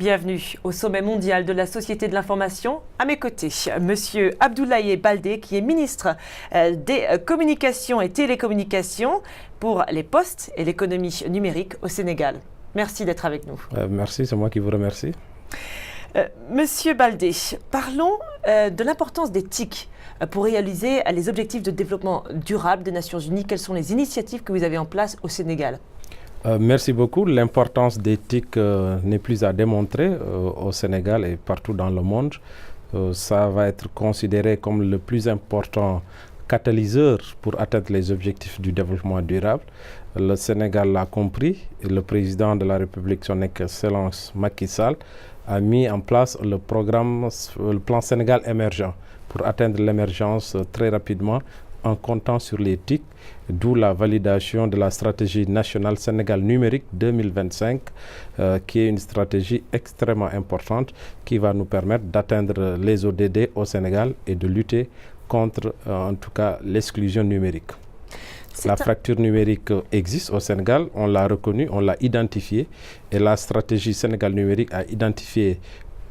Bienvenue au sommet mondial de la Société de l'Information. À mes côtés, Monsieur Abdoulaye Baldé, qui est ministre des Communications et Télécommunications pour les postes et l'économie numérique au Sénégal. Merci d'être avec nous. Merci, c'est moi qui vous remercie. Monsieur Baldé, parlons de l'importance des TIC pour réaliser les objectifs de développement durable des Nations Unies. Quelles sont les initiatives que vous avez en place au Sénégal ? Merci beaucoup. L'importance des TIC n'est plus à démontrer au Sénégal et partout dans le monde. Ça va être considéré comme le plus important catalyseur pour atteindre les objectifs du développement durable. Le Sénégal l'a compris et le président de la République, son Excellence Macky Sall, a mis en place le plan Sénégal émergent pour atteindre l'émergence très rapidement en comptant sur les TIC, d'où la validation de la stratégie nationale Sénégal numérique 2025, qui est une stratégie extrêmement importante qui va nous permettre d'atteindre les ODD au Sénégal et de lutter contre, en tout cas, l'exclusion numérique. La fracture numérique existe au Sénégal, on l'a reconnue, on l'a identifiée, et la stratégie Sénégal numérique a identifié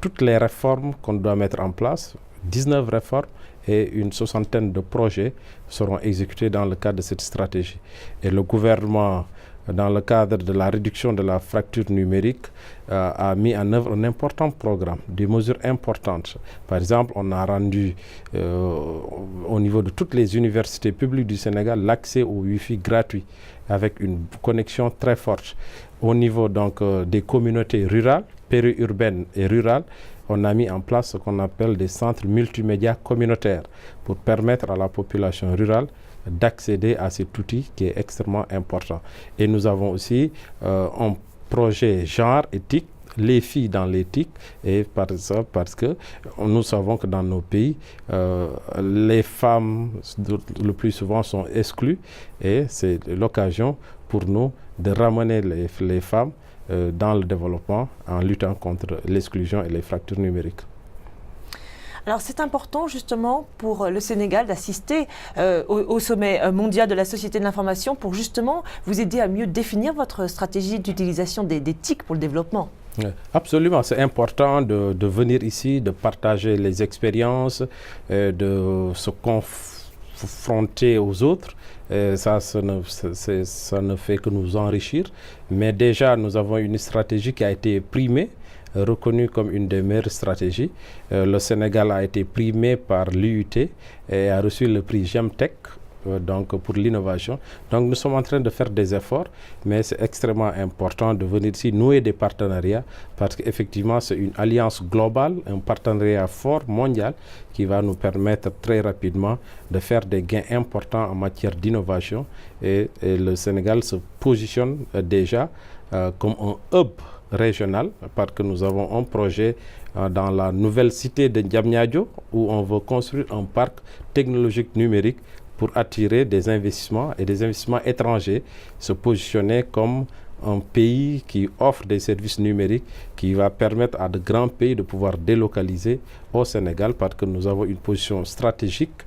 toutes les réformes qu'on doit mettre en place, 19 réformes, et une soixantaine de projets seront exécutés dans le cadre de cette stratégie. Et le gouvernement, dans le cadre de la réduction de la fracture numérique, a mis en œuvre un important programme, des mesures importantes. Par exemple, on a rendu au niveau de toutes les universités publiques du Sénégal l'accès au Wi-Fi gratuit avec une connexion très forte. Au niveau donc des communautés rurales, périurbaines et rurales, on a mis en place ce qu'on appelle des centres multimédia communautaires pour permettre à la population rurale d'accéder à cet outil qui est extrêmement important. Et nous avons aussi un projet genre éthique, les filles dans l'éthique, et parce que nous savons que dans nos pays, les femmes le plus souvent sont exclues et c'est l'occasion pour nous de ramener les femmes dans le développement en luttant contre l'exclusion et les fractures numériques. Alors c'est important justement pour le Sénégal d'assister au sommet mondial de la Société de l'Information pour justement vous aider à mieux définir votre stratégie d'utilisation des TIC pour le développement. Absolument, c'est important de venir ici, de partager les expériences, de se confronter aux autres. Ça ne fait que nous enrichir. Mais déjà, nous avons une stratégie qui a été primée, reconnue comme une des meilleures stratégies. Le Sénégal a été primé par l'UIT et a reçu le prix GEMTEC donc pour l'innovation. Donc nous sommes en train de faire des efforts, mais c'est extrêmement important de venir ici nouer des partenariats parce qu'effectivement c'est une alliance globale, un partenariat fort mondial qui va nous permettre très rapidement de faire des gains importants en matière d'innovation et le Sénégal se positionne déjà comme un hub régional parce que nous avons un projet dans la nouvelle cité de Diamniadio où on veut construire un parc technologique numérique pour attirer des investissements et des investissements étrangers, se positionner comme un pays qui offre des services numériques qui va permettre à de grands pays de pouvoir délocaliser au Sénégal parce que nous avons une position stratégique.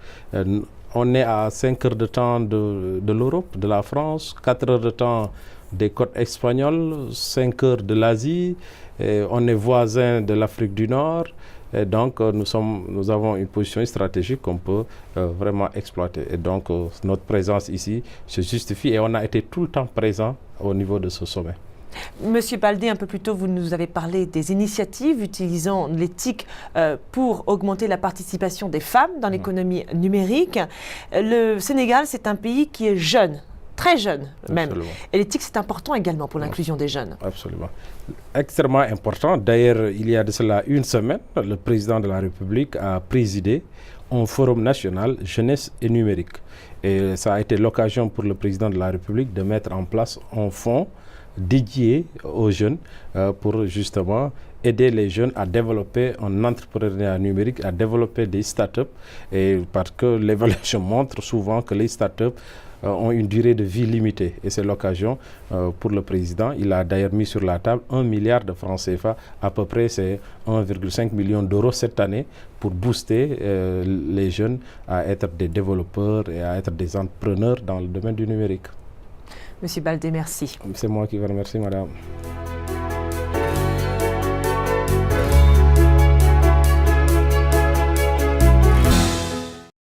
On est à 5 heures de temps de l'Europe, de la France, 4 heures de temps des côtes espagnoles, 5 heures de l'Asie, on est voisin de l'Afrique du Nord. Et donc, nous avons une position stratégique qu'on peut vraiment exploiter. Et donc, notre présence ici se justifie et on a été tout le temps présent au niveau de ce sommet. Monsieur Baldé, un peu plus tôt, vous nous avez parlé des initiatives utilisant les TIC pour augmenter la participation des femmes dans l'économie numérique. Le Sénégal, c'est un pays qui est jeune. Très jeune même. Absolument. Et l'éthique, c'est important également pour l'inclusion des jeunes. Absolument. Extrêmement important. D'ailleurs, il y a de cela une semaine, le président de la République a présidé un forum national jeunesse et numérique. Et ça a été l'occasion pour le président de la République de mettre en place un fonds dédié aux jeunes pour justement aider les jeunes à développer un entrepreneuriat numérique, à développer des startups. Et parce que l'évaluation montre souvent que les startups ont une durée de vie limitée. Et c'est l'occasion pour le président. Il a d'ailleurs mis sur la table 1 milliard de francs CFA, à peu près c'est 1,5 million d'euros cette année pour booster les jeunes à être des développeurs et à être des entrepreneurs dans le domaine du numérique. Monsieur Baldé, merci. C'est moi qui vous remercie, madame.